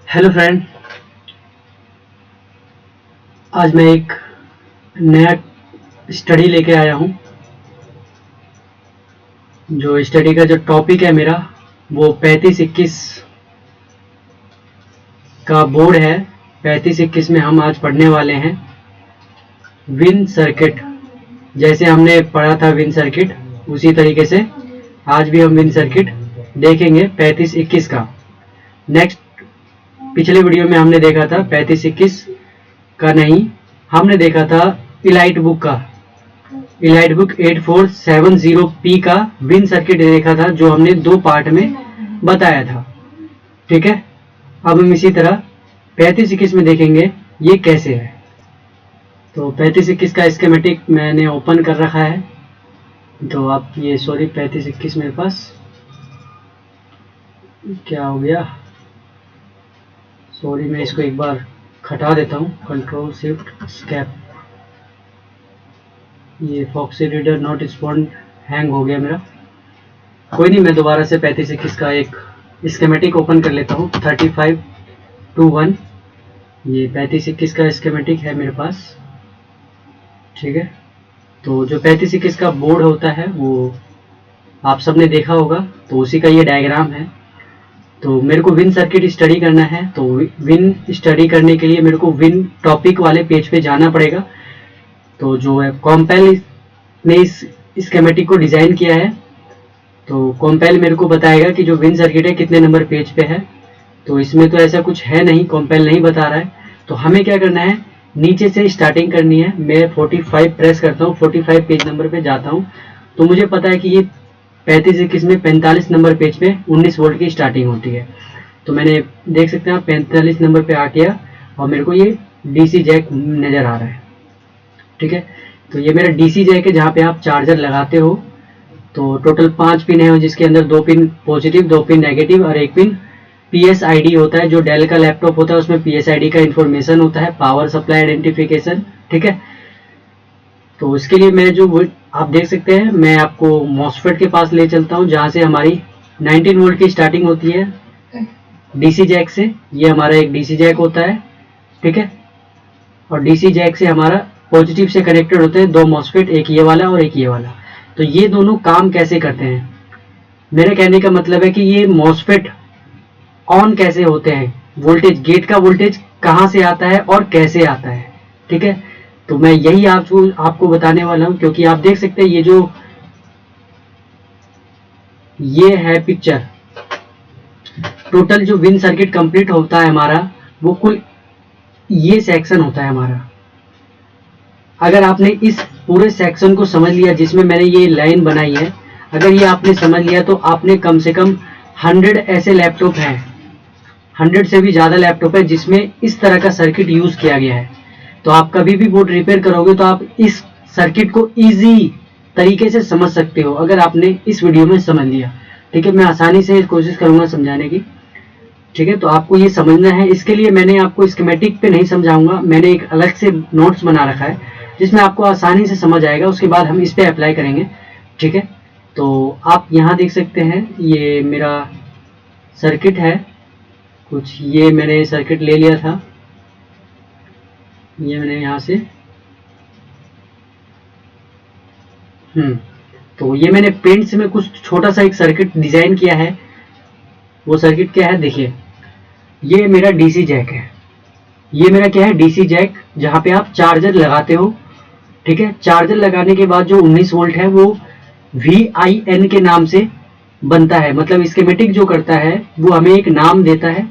Hello friend, आज मैं एक नया स्टडी लेके आया हूँ। जो स्टडी का जो टॉपिक है मेरा वो 35-21 का बोर्ड है। 35-21 में हम आज पढ़ने वाले हैं विन सर्किट। जैसे हमने पढ़ा था विन सर्किट, उसी तरीके से आज भी हम विन सर्किट देखेंगे 35-21 का। नेक्स्ट पिछले वीडियो में हमने देखा था 35-21 का नहीं, हमने देखा था इलाइट बुक का, इलाइट बुक 8470P का विन सर्किट देखा था, जो हमने 2 पार्ट में बताया था। ठीक है, अब हम इसी तरह 35-21 में देखेंगे ये कैसे है। तो 35-21 का स्कीमेटिक मैंने ओपन कर रखा है। तो आप ये 35-21 मेरे पास क्या हो गया, मैं इसको एक बार हटा देता हूँ, कंट्रोल शिफ्ट स्केप। ये Foxit Reader not respond hang हो गया मेरा। कोई नहीं, मैं दोबारा से 35-21 का एक स्कीमेटिक ओपन कर लेता हूँ। 35-1 ये 35-21 का स्कीमेटिक है मेरे पास। ठीक है, तो जो 35-21 का बोर्ड होता है वो आप सबने देखा होगा, तो उसी का ये डायग्राम है। तो मेरे को विन सर्किट स्टडी करना है, तो विन स्टडी करने के लिए मेरे को विन टॉपिक वाले पेज पे जाना पड़ेगा। तो जो है कॉम्पेल ने इस स्कीमेटिक को डिज़ाइन किया है, तो कॉम्पेल मेरे को बताएगा कि जो विन सर्किट है कितने नंबर पेज पे है। तो इसमें तो ऐसा कुछ है नहीं, कॉम्पेल नहीं बता रहा है। तो हमें क्या करना है, नीचे से स्टार्टिंग करनी है। मैं 45 प्रेस करता हूँ, 45 पेज नंबर पे जाता हूँ। तो मुझे पता है कि ये 35-21 में 45 नंबर पेज पे 19 वोल्ट की स्टार्टिंग होती है। तो मैंने देख सकते हैं 45 नंबर पे आ गया और मेरे को ये डीसी जैक नज़र आ रहा है। ठीक है, तो ये मेरा डीसी जैक है जहाँ पे आप चार्जर लगाते हो। तो टोटल 5 पिन है, जिसके अंदर 2 पिन पॉजिटिव, 2 पिन नेगेटिव और 1 पिन PSID होता है। जो डेल का लैपटॉप होता है उसमें PSID का इंफॉर्मेशन होता है, पावर सप्लाई आइडेंटिफिकेशन। ठीक है, तो इसके लिए मैं जो आप देख सकते हैं, मैं आपको मॉसफेट के पास ले चलता हूँ, जहाँ से हमारी 19 वोल्ट की स्टार्टिंग होती है डीसी जैक से। ये हमारा एक डीसी जैक होता है। ठीक है, और डीसी जैक से हमारा पॉजिटिव से कनेक्टेड होते हैं 2 मॉसफेट, एक ये वाला और एक ये वाला। तो ये दोनों काम कैसे करते हैं, मेरे कहने का मतलब है कि ये मॉसफेट ऑन कैसे होते हैं, वोल्टेज, गेट का वोल्टेज कहाँ से आता है और कैसे आता है। ठीक है, तो मैं यही आपको बताने वाला हूँ, क्योंकि आप देख सकते हैं ये है पिक्चर। टोटल जो विन सर्किट कंप्लीट होता है हमारा, वो कुल ये सेक्शन होता है हमारा। अगर आपने इस पूरे सेक्शन को समझ लिया, जिसमें मैंने ये लाइन बनाई है, अगर ये आपने समझ लिया, तो आपने कम से कम 100 ऐसे लैपटॉप हैं, 100 से भी ज़्यादा लैपटॉप है जिसमें इस तरह का सर्किट यूज़ किया गया है। तो आप कभी भी बोर्ड रिपेयर करोगे तो आप इस सर्किट को ईजी तरीके से समझ सकते हो, अगर आपने इस वीडियो में समझ लिया। ठीक है, मैं आसानी से कोशिश करूँगा समझाने की। ठीक है, तो आपको ये समझना है। इसके लिए मैंने आपको स्कीमेटिक पे नहीं समझाऊंगा, मैंने एक अलग से नोट्स बना रखा है जिसमें आपको आसानी से समझ आएगा। उसके बाद हम इस पे अप्लाई करेंगे। ठीक है, तो आप यहाँ देख सकते हैं ये मेरा सर्किट है कुछ, ये मैंने सर्किट ले लिया था, ये मैंने यहाँ से तो ये मैंने पेंट्स में कुछ छोटा सा एक सर्किट डिजाइन किया है। वो सर्किट क्या है, देखिए, ये मेरा डीसी जैक है। ये मेरा क्या है, डीसी जैक, जहाँ पे आप चार्जर लगाते हो। ठीक है, चार्जर लगाने के बाद जो 19 वोल्ट है वो VIN के नाम से बनता है। मतलब स्कीमेटिक जो करता है वो हमें एक नाम देता है।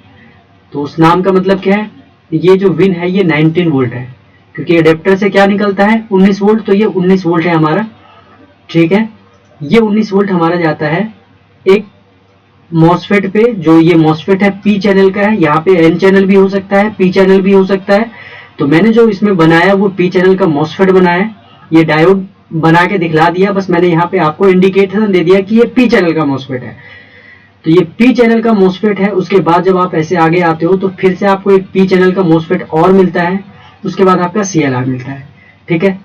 तो उस नाम का मतलब क्या है, ये जो विन है ये 19 वोल्ट है, क्योंकि एडेप्टर से क्या निकलता है 19 वोल्ट, तो ये 19 वोल्ट है हमारा। ठीक है, ये 19 वोल्ट हमारा जाता है एक मॉसफेट पे। जो ये मॉसफेट है P चैनल का है, यहाँ पे N चैनल भी हो सकता है, P चैनल भी हो सकता है। तो मैंने जो इसमें बनाया वो P चैनल का मॉसफेट बनाया है। ये डायोड बना के दिखला दिया, बस मैंने यहाँ पे आपको इंडिकेशन दे दिया कि ये P चैनल का मॉसफेट है। तो ये P चैनल का मॉसफेट है। उसके बाद जब आप ऐसे आगे आते हो तो फिर से आपको एक P चैनल का मॉसफेट और मिलता है, उसके बाद आपका CLR मिलता है। ठीक है,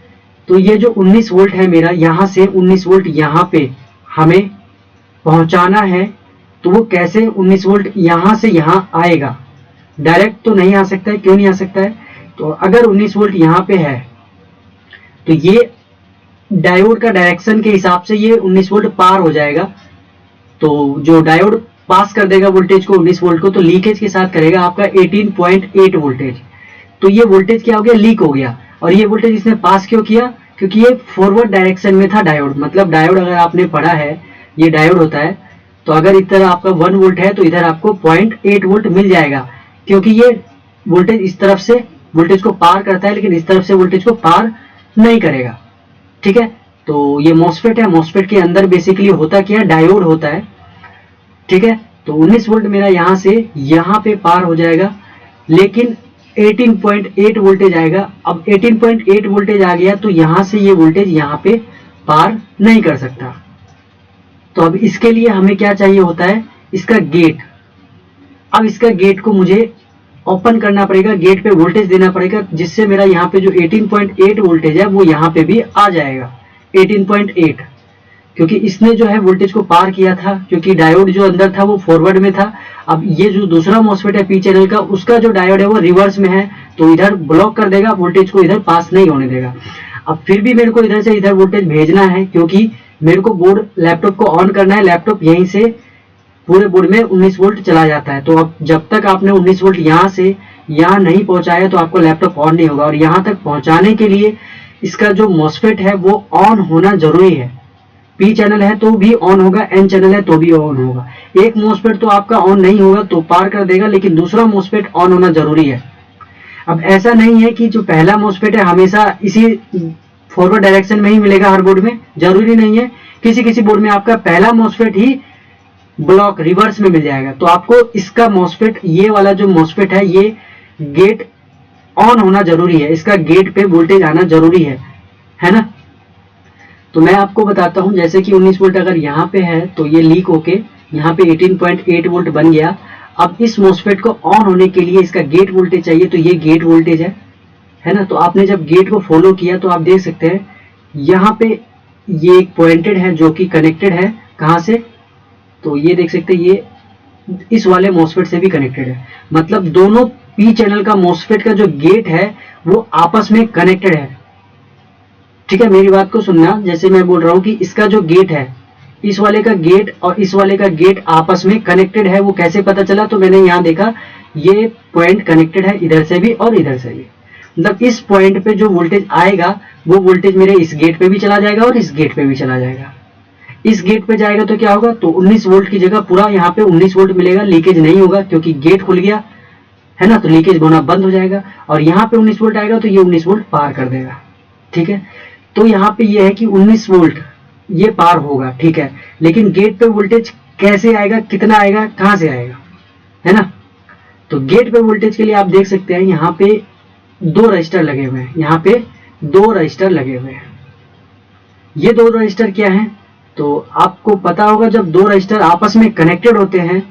तो ये जो 19 वोल्ट है मेरा, यहाँ से 19 वोल्ट यहाँ पे हमें पहुंचाना है। तो वो कैसे 19 वोल्ट यहाँ से यहाँ आएगा, डायरेक्ट तो नहीं आ सकता है। क्यों नहीं आ सकता है? तो अगर 19 वोल्ट यहाँ पे है तो ये डायोड का डायरेक्शन के हिसाब से ये 19 वोल्ट पार हो जाएगा। तो जो डायोड पास कर देगा वोल्टेज को 19 वोल्ट को, तो लीकेज के साथ करेगा आपका 18.8 वोल्टेज। तो ये वोल्टेज क्या हो गया? लीक हो गया। और ये वोल्टेज इसने पास क्यों किया? क्योंकि ये फॉरवर्ड डायरेक्शन में था डायोड। मतलब डायोड अगर आपने पढ़ा है, ये डायोड होता है, तो अगर इधर आपका 1 वोल्ट है तो इधर आपको 0.8 वोल्ट मिल जाएगा, क्योंकि ये वोल्टेज इस तरफ से वोल्टेज को पार करता है, लेकिन इस तरफ से वोल्टेज को पार नहीं करेगा। ठीक है, तो ये मॉसफेट है। मॉसफेट के अंदर बेसिकली होता क्या है? डायोड होता है। ठीक है, तो 19 वोल्ट मेरा यहां से यहां पे पार हो जाएगा, लेकिन 18.8 वोल्टेज आएगा। अब 18.8 वोल्टेज आ गया तो यहां से ये वोल्टेज यहां पे पार नहीं कर सकता। तो अब इसके लिए हमें क्या चाहिए होता है? इसका गेट। अब इसका गेट को मुझे ओपन करना पड़ेगा, गेट पे वोल्टेज देना पड़ेगा, जिससे मेरा यहाँ पे जो 18.8 वोल्टेज है वो यहाँ पे भी आ जाएगा 18.8, क्योंकि इसने जो है वोल्टेज को पार किया था, क्योंकि डायोड जो अंदर था वो फॉरवर्ड में था। अब ये जो दूसरा मॉसफेट है पी चैनल का, उसका जो डायोड है वो रिवर्स में है, तो इधर ब्लॉक कर देगा, वोल्टेज को इधर पास नहीं होने देगा। अब फिर भी मेरे को इधर से इधर वोल्टेज भेजना है, क्योंकि मेरे को बोर्ड लैपटॉप को ऑन करना है। लैपटॉप यहीं से पूरे बोर्ड में 19 वोल्ट चला जाता है। तो अब जब तक आपने 19 वोल्ट यहाँ से यहाँ नहीं पहुंचाया तो आपको लैपटॉप ऑन नहीं होगा। और यहाँ तक पहुंचाने के लिए इसका जो मॉसफेट है वो ऑन होना जरूरी है। पी चैनल है तो भी ऑन होगा, एन चैनल है तो भी ऑन होगा। एक मॉसफेट तो आपका ऑन नहीं होगा तो पार कर देगा, लेकिन दूसरा मॉसफेट ऑन होना जरूरी है। अब ऐसा नहीं है कि जो पहला मॉसफेट है हमेशा इसी फॉरवर्ड डायरेक्शन में ही मिलेगा हर बोर्ड में, जरूरी नहीं है। किसी किसी बोर्ड में आपका पहला मॉसफेट ही ब्लॉक रिवर्स में मिल जाएगा। तो आपको इसका मॉसफेट, ये वाला जो मॉसफेट है, ये गेट ऑन होना जरूरी है, इसका गेट पे वोल्टेज आना जरूरी है ना। तो मैं आपको बताता हूं, जैसे कि 19 वोल्ट अगर यहाँ पे है तो ये लीक होके यहाँ पे 18.8 वोल्ट बन गया। अब इस मॉसफेट को ऑन होने के लिए इसका गेट वोल्टेज चाहिए, तो ये गेट वोल्टेज है ना। तो आपने जब गेट को फॉलो किया तो आप देख सकते हैं यहाँ पे ये एक पॉइंटेड है जो कि कनेक्टेड है, कहाँ से? तो ये देख सकते हैं ये इस वाले मॉसफेट से भी कनेक्टेड है। मतलब दोनों पी चैनल का मॉसफेट का जो गेट है वो आपस में कनेक्टेड है। ठीक है, मेरी बात को सुनना। जैसे मैं बोल रहा हूँ कि इसका जो गेट है, इस वाले का गेट और इस वाले का गेट आपस में कनेक्टेड है। वो कैसे पता चला? तो मैंने यहाँ देखा ये पॉइंट कनेक्टेड है इधर से भी और इधर से भी। मतलब इस पॉइंट पे जो वोल्टेज आएगा वो वोल्टेज मेरे इस गेट पे भी चला जाएगा और इस गेट पे भी चला जाएगा। इस गेट पे जाएगा तो क्या होगा? तो 19 वोल्ट की जगह पूरा यहाँ पे 19 वोल्ट मिलेगा, लीकेज नहीं होगा क्योंकि गेट खुल गया है ना, तो लीकेज होना बंद हो जाएगा। और यहाँ पे 19 वोल्ट आएगा तो ये 19 वोल्ट पार कर देगा। ठीक है, तो यहाँ पे ये है कि 19 वोल्ट ये पार होगा। ठीक है, लेकिन गेट पे वोल्टेज कैसे आएगा, कितना आएगा, कहाँ से आएगा, है ना। तो गेट पे वोल्टेज के लिए आप देख सकते हैं यहाँ पे 2 रजिस्टर लगे हुए हैं, यहाँ पे 2 रजिस्टर लगे हुए हैं। ये 2 रजिस्टर क्या है? तो आपको पता होगा जब 2 रजिस्टर आपस में कनेक्टेड होते हैं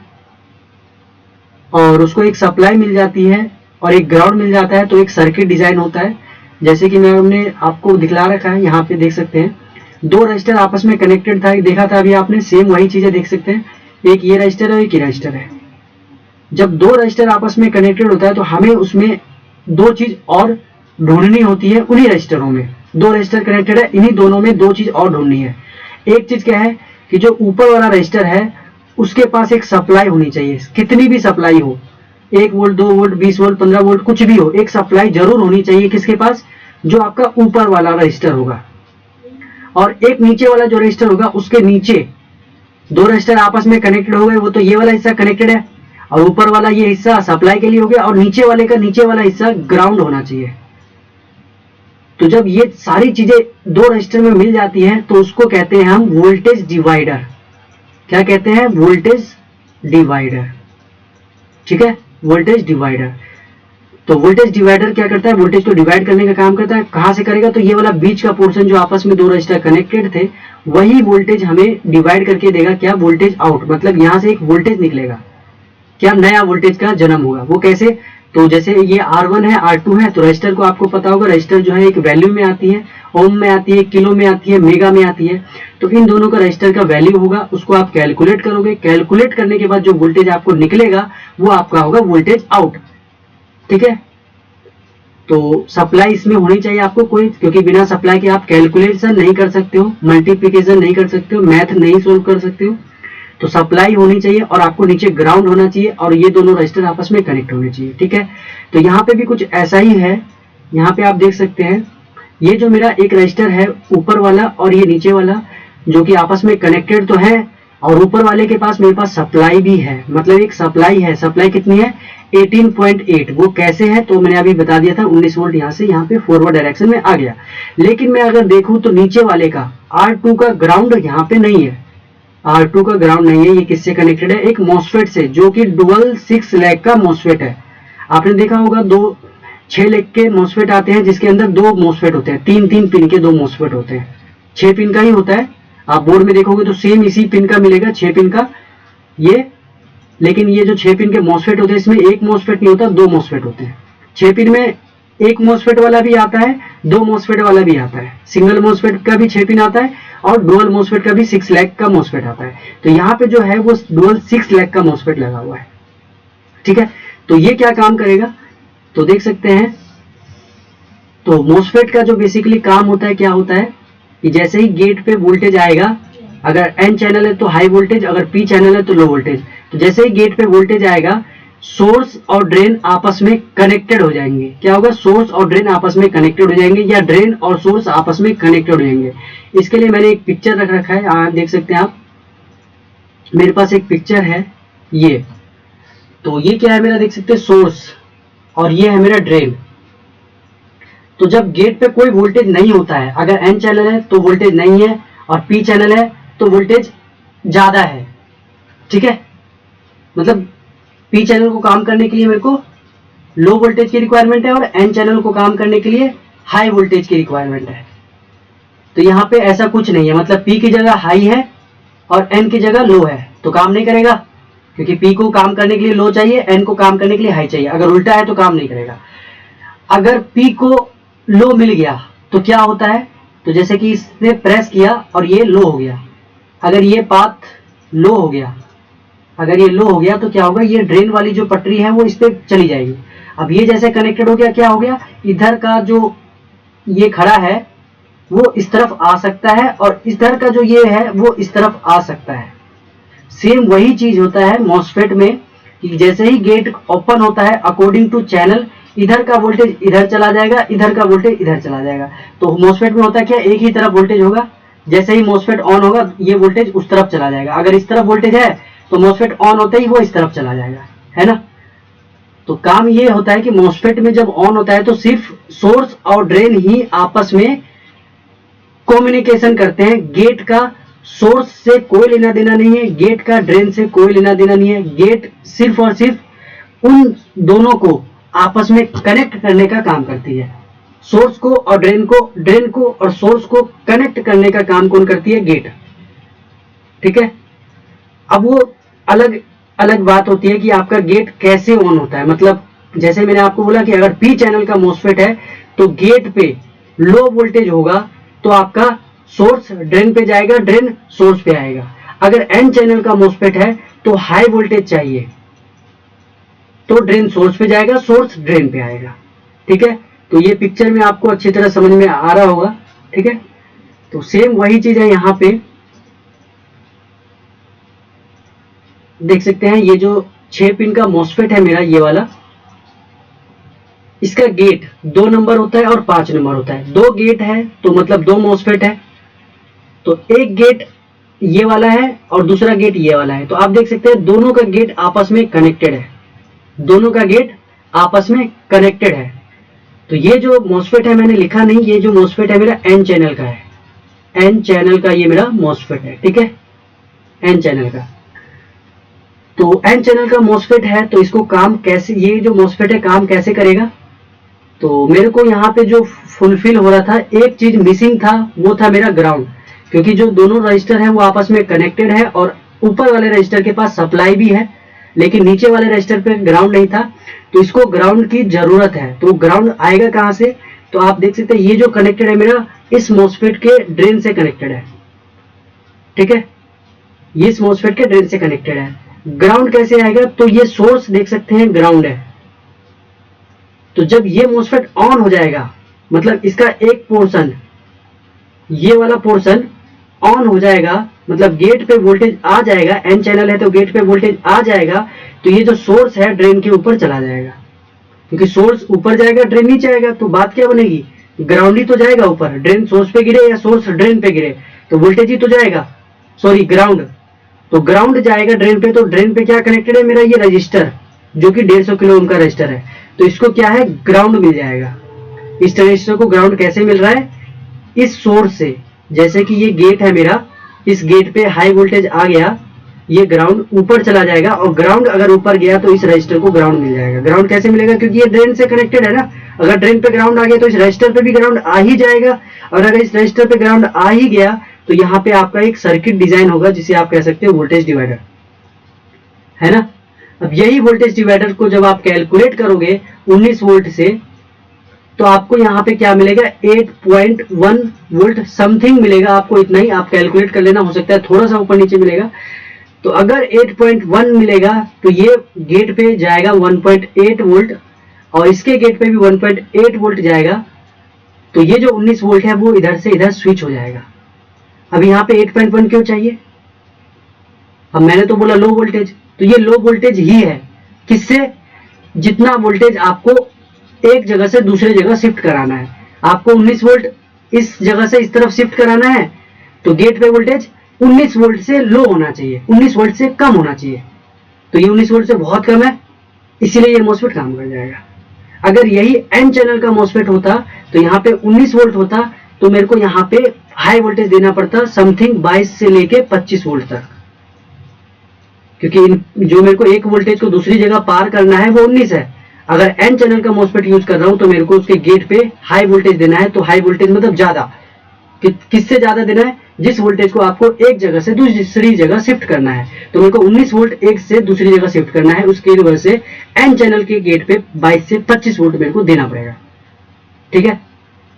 और उसको एक सप्लाई मिल जाती है और एक ग्राउंड मिल जाता है तो एक सर्किट डिजाइन होता है। जैसे कि मैंने आपको दिखला रखा है, यहाँ पे देख सकते हैं 2 रजिस्टर आपस में कनेक्टेड था, देखा था अभी आपने, सेम वही चीजें देख सकते हैं। एक ये रजिस्टर है, एक ये रजिस्टर है। जब 2 रजिस्टर आपस में कनेक्टेड होता है तो हमें उसमें 2 चीज और ढूंढनी होती है। उन्हीं रजिस्टरों में 2 रजिस्टर कनेक्टेड है, इन्हीं दोनों में 2 चीज और ढूंढनी है। एक चीज क्या है कि जो ऊपर वाला रजिस्टर है उसके पास एक सप्लाई होनी चाहिए, कितनी भी सप्लाई हो, 1 वोल्ट 2 वोल्ट 20 वोल्ट 15 वोल्ट कुछ भी हो, एक सप्लाई जरूर होनी चाहिए। किसके पास? जो आपका ऊपर वाला रजिस्टर होगा। और एक नीचे वाला जो रजिस्टर होगा उसके नीचे 2 रजिस्टर आपस में कनेक्टेड हो गए, वो तो ये वाला हिस्सा कनेक्टेड है और ऊपर वाला ये हिस्सा सप्लाई के लिए हो गया, और नीचे वाले का नीचे वाला हिस्सा ग्राउंड होना चाहिए। तो जब ये सारी चीजें 2 रजिस्टर में मिल जाती हैं तो उसको कहते हैं हम वोल्टेज डिवाइडर। क्या कहते हैं? Voltage divider. ठीक है, वोल्टेज डिवाइडर। तो वोल्टेज डिवाइडर क्या करता है? वोल्टेज को डिवाइड करने का काम करता है। कहां से करेगा? तो ये वाला बीच का पोर्शन जो आपस में 2 रजिस्टर कनेक्टेड थे वही वोल्टेज हमें डिवाइड करके देगा। क्या? Voltage out. मतलब यहां से एक वोल्टेज निकलेगा, क्या नया वोल्टेज का जन्म होगा। वो कैसे? तो जैसे ये R1 है R2 है, तो रजिस्टर को आपको पता होगा, रजिस्टर जो है एक वैल्यू में आती है, ओम में आती है, किलो में आती है, मेगा में आती है। तो इन दोनों का रजिस्टर का वैल्यू होगा, उसको आप कैलकुलेट करोगे। कैलकुलेट करने के बाद जो वोल्टेज आपको निकलेगा वो आपका होगा वोल्टेज आउट। ठीक है। तो सप्लाई इसमें होनी चाहिए आपको कोई, क्योंकि बिना सप्लाई के आप कैलकुलेशन नहीं कर सकते हो, मल्टीप्लिकेशन नहीं कर सकते हो, मैथ नहीं सोल्व कर सकते हो। तो सप्लाई होनी चाहिए और आपको नीचे ग्राउंड होना चाहिए और ये दोनों रजिस्टर आपस में कनेक्ट होने चाहिए, ठीक है। तो यहाँ पे भी कुछ ऐसा ही है। यहाँ पे आप देख सकते हैं ये जो मेरा एक रजिस्टर है ऊपर वाला और ये नीचे वाला, जो कि आपस में कनेक्टेड तो है, और ऊपर वाले के पास मेरे पास सप्लाई भी है, मतलब एक सप्लाई है। सप्लाई कितनी है? 18.8। वो कैसे है तो मैंने अभी बता दिया था। 19 वोल्ट यहाँ से यहाँ पे फॉरवर्ड डायरेक्शन में आ गया। लेकिन मैं अगर देखूं तो नीचे वाले का R2 का ग्राउंड यहाँ पे नहीं है। R2 का ग्राउंड नहीं है। ये किससे कनेक्टेड है? एक मॉसफेट से, जो कि डुअल 6 लेग का मॉसफेट है। आपने देखा होगा 6 लेग के मॉसफेट आते हैं जिसके अंदर 2 मॉसफेट होते हैं, 3 पिन के 2 मॉसफेट होते हैं। 6 पिन का ही होता है। आप बोर्ड में देखोगे तो सेम इसी पिन का मिलेगा, 6 पिन का ये। लेकिन ये जो 6 पिन के मॉसफेट होते हैं इसमें एक मॉसफेट नहीं होता, 2 मॉसफेट होते हैं। 6 पिन में एक मॉसफेट वाला भी आता है, 2 मॉसफेट वाला भी आता है। सिंगल मॉसफेट का भी 6 पिन आता है और डुअल मॉसफेट का भी 6 लेग का मॉसफेट आता है। तो यहाँ पे जो है वो डुअल 6 लेग का मॉसफेट लगा हुआ है, ठीक है। तो ये क्या काम करेगा तो देख सकते हैं। तो मॉसफेट का जो बेसिकली काम होता है, क्या होता है कि जैसे ही गेट पे वोल्टेज आएगा, अगर एन चैनल है तो हाई वोल्टेज, अगर पी चैनल है तो लो वोल्टेज। तो जैसे ही गेट पे वोल्टेज आएगा, सोर्स और ड्रेन आपस में कनेक्टेड हो जाएंगे। क्या होगा? सोर्स और ड्रेन आपस में कनेक्टेड हो जाएंगे, या ड्रेन और सोर्स आपस में कनेक्टेड हो जाएंगे। इसके लिए मैंने एक पिक्चर रख रखा है, आप देख सकते हैं। आप मेरे पास एक पिक्चर है ये। तो ये क्या है मेरा, देख सकते हैं सोर्स, और ये है मेरा ड्रेन। तो जब गेट पे कोई वोल्टेज नहीं होता है, अगर एन चैनल है तो वोल्टेज नहीं है, और पी चैनल है तो वोल्टेज ज्यादा है, ठीक है। मतलब पी चैनल को काम करने के लिए मेरे को लो वोल्टेज की रिक्वायरमेंट है, और एन चैनल को काम करने के लिए हाई वोल्टेज की रिक्वायरमेंट है। तो यहाँ पे ऐसा कुछ नहीं है, मतलब पी की जगह हाई है और एन की जगह लो है तो काम नहीं करेगा, क्योंकि पी को काम करने के लिए लो चाहिए, एन को काम करने के लिए हाई चाहिए। अगर उल्टा है तो काम नहीं करेगा। अगर पी को लो मिल गया तो क्या होता है, तो जैसे कि इसने प्रेस किया और ये लो हो गया। अगर ये पाथ लो हो गया, अगर ये लो हो गया तो क्या होगा, ये ड्रेन वाली जो पटरी है वो इस पे चली जाएगी। अब ये जैसे कनेक्टेड हो गया, क्या हो गया, इधर का जो ये खड़ा है वो इस तरफ आ सकता है, और इधर का जो ये है वो इस तरफ आ सकता है। सेम वही चीज होता है मॉसफेट में, कि जैसे ही गेट ओपन होता है, अकॉर्डिंग टू चैनल, इधर का वोल्टेज इधर चला जाएगा, इधर का वोल्टेज इधर चला जाएगा। तो मॉसफेट में होता है क्या, एक ही तरफ वोल्टेज होगा। जैसे ही मॉसफेट ऑन होगा ये वोल्टेज उस तरफ चला जाएगा। अगर इस तरफ वोल्टेज है तो मॉसफेट ऑन होते ही वो इस तरफ चला जाएगा, है ना। तो काम ये होता है कि मॉसफेट में जब ऑन होता है तो सिर्फ सोर्स और ड्रेन ही आपस में कम्युनिकेशन करते हैं। गेट का सोर्स से कोई लेना देना नहीं है, गेट का ड्रेन से कोई लेना देना नहीं है। गेट सिर्फ और सिर्फ उन दोनों को आपस में कनेक्ट करने का काम करती है। सोर्स को और ड्रेन को और सोर्स को कनेक्ट करने का काम कौन करती है? गेट, ठीक है। अब वो अलग अलग बात होती है कि आपका गेट कैसे ऑन होता है। मतलब जैसे मैंने आपको बोला कि अगर पी चैनल का मॉसफेट है तो गेट पे लो वोल्टेज होगा तो आपका सोर्स ड्रेन पे जाएगा, ड्रेन सोर्स पे आएगा। अगर एन चैनल का मॉसफेट है तो हाई वोल्टेज चाहिए तो ड्रेन सोर्स पे जाएगा, सोर्स ड्रेन पे आएगा, ठीक है। तो ये पिक्चर में आपको अच्छी तरह समझ में आ रहा होगा, ठीक है। तो सेम वही चीज है यहाँ पे देख सकते हैं। ये जो 6 पिन का मॉसफेट है मेरा, ये वाला, इसका गेट 2 नंबर होता है और 5 नंबर होता है। 2 गेट है तो मतलब 2 मॉसफेट है। तो एक गेट ये वाला है और दूसरा गेट ये वाला है। तो आप देख सकते हैं दोनों का गेट आपस में कनेक्टेड है, दोनों का गेट आपस में कनेक्टेड है। तो ये जो मॉसफेट है मैंने लिखा नहीं, ये जो मॉसफेट है मेरा एन चैनल का है। एन चैनल का ये मेरा मॉसफेट है, ठीक है, एन चैनल का। तो एन चैनल का मॉसफेट है तो इसको काम कैसे, ये जो मॉसफेट है काम कैसे करेगा। तो मेरे को यहाँ पे जो फुलफिल हो रहा था, एक चीज मिसिंग था, वो था मेरा ग्राउंड। क्योंकि जो दोनों रजिस्टर है वो आपस में कनेक्टेड है और ऊपर वाले रजिस्टर के पास सप्लाई भी है, लेकिन नीचे वाले रजिस्टर पे ग्राउंड नहीं था। तो इसको ग्राउंड की जरूरत है। तो ग्राउंड आएगा कहाँ से, तो आप देख सकते हैं ये जो कनेक्टेड है मेरा इस मॉसफेट के ड्रेन से कनेक्टेड है, ठीक है, ये इस मॉसफेट के ड्रेन से कनेक्टेड है। ग्राउंड कैसे आएगा, तो ये सोर्स देख सकते हैं ग्राउंड है, तो जब ये मोसफेट ऑन हो जाएगा, मतलब इसका एक पोर्शन, ये वाला पोर्शन ऑन हो जाएगा, मतलब गेट पे वोल्टेज आ जाएगा, एन चैनल है तो गेट पे वोल्टेज आ जाएगा, तो ये जो सोर्स है ड्रेन के ऊपर चला जाएगा, क्योंकि सोर्स ऊपर जाएगा ड्रेन नीचे आएगा, तो बात क्या बनेगी, ग्राउंड ही तो जाएगा ऊपर, ड्रेन सोर्स पे गिरे या सोर्स ड्रेन पे गिरे तो वोल्टेज ही तो जाएगा, सॉरी ग्राउंड, तो ग्राउंड जाएगा ड्रेन पे, तो ड्रेन पे क्या कनेक्टेड है मेरा, ये रजिस्टर जो कि 150 किलो ओम का रजिस्टर है, तो इसको क्या है, ग्राउंड मिल जाएगा। इस रजिस्टर को ग्राउंड कैसे मिल रहा है, इस सोर्स से, जैसे कि ये गेट है मेरा, इस गेट पे हाई वोल्टेज आ गया, ये ग्राउंड ऊपर चला जाएगा, और ग्राउंड अगर ऊपर गया तो इस रजिस्टर को ग्राउंड मिल जाएगा। ग्राउंड कैसे मिलेगा, क्योंकि ये ड्रेन से कनेक्टेड है ना, अगर ड्रेन पे ग्राउंड आ गया तो इस रजिस्टर पे भी ग्राउंड आ ही जाएगा, और अगर इस रजिस्टर पे ग्राउंड आ ही गया तो यहाँ पे आपका एक सर्किट डिजाइन होगा जिसे आप कह सकते हो वोल्टेज डिवाइडर, है ना। अब यही वोल्टेज डिवाइडर को जब आप कैलकुलेट करोगे 19 वोल्ट से, तो आपको यहाँ पे क्या मिलेगा, 8.1 वोल्ट समथिंग मिलेगा, आपको इतना ही आप कैलकुलेट कर लेना, हो सकता है थोड़ा सा ऊपर नीचे मिलेगा। तो अगर 8.1 मिलेगा तो ये गेट पे जाएगा 1.8 वोल्ट, और इसके गेट पे भी 1.8 वोल्ट जाएगा, तो ये जो 19 वोल्ट है वो इधर से इधर स्विच हो जाएगा। अब यहाँ पे 8.1 क्यों चाहिए, अब मैंने तो बोला लो वोल्टेज, तो ये लो वोल्टेज ही है, किससे, जितना वोल्टेज आपको एक जगह से दूसरे जगह शिफ्ट कराना है, आपको 19 वोल्ट इस जगह से इस तरफ शिफ्ट कराना है, तो गेट पे वोल्टेज 19 वोल्ट से लो होना चाहिए, 19 वोल्ट से कम होना चाहिए, तो ये 19 वोल्ट से बहुत कम है, इसीलिए ये मॉसफेट काम कर जाएगा। अगर यही एन चैनल का मॉसफेट होता तो यहाँ पे 19 वोल्ट होता, तो मेरे को यहाँ पे हाई वोल्टेज देना पड़ता समथिंग 22 से लेके 25 वोल्ट तक, क्योंकि जो मेरे को एक वोल्टेज को दूसरी जगह पार करना है वो 19 है। अगर एन चैनल का मॉसफेट यूज कर रहा हूं तो मेरे को उसके गेट पे हाई वोल्टेज देना है, तो हाई वोल्टेज मतलब ज्यादा, किससे ज्यादा देना है, जिस वोल्टेज को आपको एक जगह से दूसरी जगह शिफ्ट करना है, तो मेरे को 19 वोल्ट एक से दूसरी जगह शिफ्ट करना है, उसके वजह से एन चैनल के गेट पे 22 से 25 वोल्ट मेरे को देना पड़ेगा, ठीक है।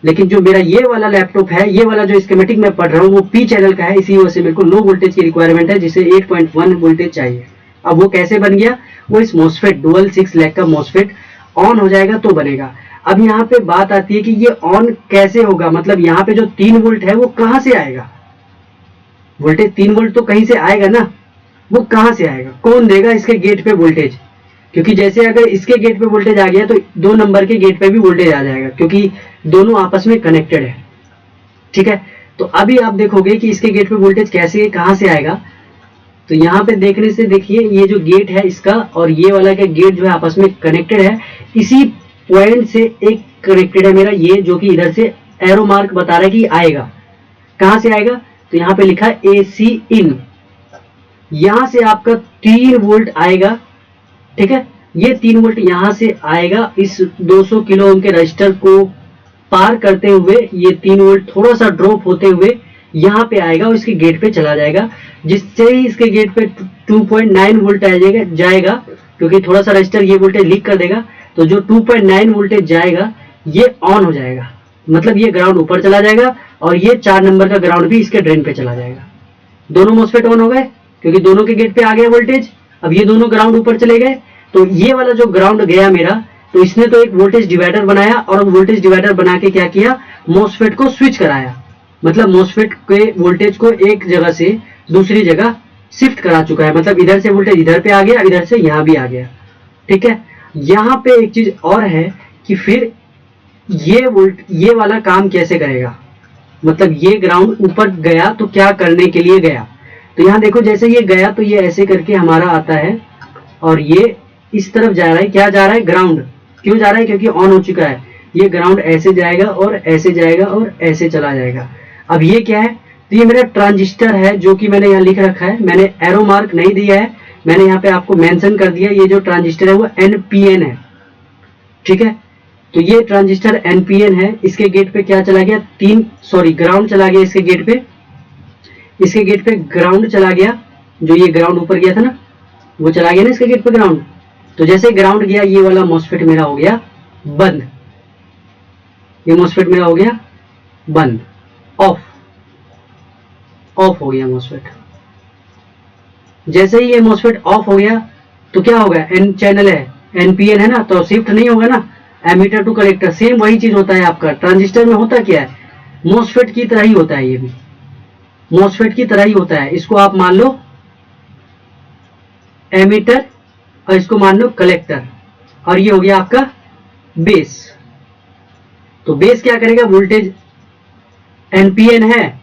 लेकिन जो मेरा ये वाला लैपटॉप है, ये वाला जो स्कीमेटिक मैं पढ़ रहा हूँ वो पी चैनल का है, इसी वजह से मेरे को लो वोल्टेज की रिक्वायरमेंट है, जिसे 8.1 वोल्टेज चाहिए। अब वो कैसे बन गया, वो इस मॉसफेट डुअल 6 लैक का मॉसफेट ऑन हो जाएगा तो बनेगा। अब यहाँ पे बात आती है कि ये ऑन कैसे होगा, मतलब यहाँ पे जो 3 वोल्ट है वो कहाँ से आएगा, वोल्टेज 3 वोल्ट तो कहीं से आएगा ना, वो कहाँ से आएगा, कौन देगा इसके गेट पे वोल्टेज, क्योंकि जैसे अगर इसके गेट पे वोल्टेज आ गया तो 2 नंबर के गेट पे भी वोल्टेज आ जाएगा, क्योंकि दोनों आपस में कनेक्टेड है, ठीक है। तो अभी आप देखोगे कि इसके गेट पे वोल्टेज कैसे कहाँ से आएगा, तो यहाँ पे देखने से देखिए ये जो गेट है इसका और ये वाला का गेट जो है आपस में कनेक्टेड है, इसी पॉइंट से एक कनेक्टेड है मेरा ये, जो कि इधर से एरो मार्क बता रहा है कि आएगा, कहाँ से आएगा, तो यहाँ पे लिखा है AC इन, यहां से आपका 3 वोल्ट आएगा, ठीक है। ये 3 वोल्ट यहां से आएगा, इस 200 किलो ओम के रजिस्टर को पार करते हुए ये 3 वोल्ट थोड़ा सा ड्रॉप होते हुए यहाँ पे आएगा और इसके गेट पे चला जाएगा, जिससे ही इसके गेट पे 2.9 वोल्ट आ जाएगा, क्योंकि थोड़ा सा रजिस्टर ये वोल्टेज लीक कर देगा, तो जो 2.9 वोल्टेज जाएगा ये ऑन हो जाएगा, मतलब ये ग्राउंड ऊपर चला जाएगा और ये 4 नंबर का ग्राउंड भी इसके ड्रेन पे चला जाएगा। दोनों मॉसफेट ऑन हो गए, क्योंकि दोनों के गेट पे आ गया वोल्टेज। अब ये दोनों ग्राउंड ऊपर चले गए, तो ये वाला जो ग्राउंड गया मेरा, तो इसने तो एक वोल्टेज डिवाइडर बनाया, और वोल्टेज डिवाइडर बना के क्या किया, मॉसफेट को स्विच कराया, मतलब मॉसफेट के वोल्टेज को एक जगह से दूसरी जगह शिफ्ट करा चुका है, मतलब इधर से वोल्टेज इधर पे आ गया, इधर से यहाँ भी आ गया, ठीक है। यहाँ पे एक चीज और है कि फिर ये वाला काम कैसे करेगा, मतलब ये ग्राउंड ऊपर गया तो क्या करने के लिए गया, तो यहाँ देखो जैसे ये गया तो ये ऐसे करके हमारा आता है और ये इस तरफ जा रहा है, क्या जा रहा है, ग्राउंड। क्यों जा रहा है, क्योंकि ऑन हो चुका है, ये ग्राउंड ऐसे जाएगा और ऐसे जाएगा और ऐसे चला जाएगा। अब ये क्या है, तो ये मेरा ट्रांजिस्टर है, जो कि मैंने यहाँ लिख रखा है, मैंने एरो मार्क नहीं दिया है, मैंने यहाँ पे आपको मेंशन कर दिया, ये जो ट्रांजिस्टर है वो NPN है, ठीक है। तो ये ट्रांजिस्टर NPN है, इसके गेट पे क्या चला गया, ग्राउंड चला गया इसके गेट पे, इसके गेट पे ग्राउंड चला गया, जो ये ग्राउंड ऊपर गया था ना, वो चला गया ना इसके गेट पे ग्राउंड। तो जैसे ग्राउंड गया, ये वाला मॉसफेट मेरा हो गया बंद, ये मॉसफेट मेरा हो गया बंद, ऑफ हो गया मॉसफेट। जैसे ही ये मॉसफेट ऑफ हो गया तो क्या होगा, एन चैनल है, NPN है ना, तो शिफ्ट नहीं होगा ना, एमीटर टू कलेक्टर, सेम वही चीज होता है आपका। ट्रांजिस्टर में होता क्या है, मोसफेट की तरह ही होता है, ये भी मोसफेट की तरह ही होता है। इसको आप मान लो एमीटर और इसको मान लो कलेक्टर, और ये हो गया आपका बेस। तो बेस क्या करेगा, वोल्टेज एनपीएन है,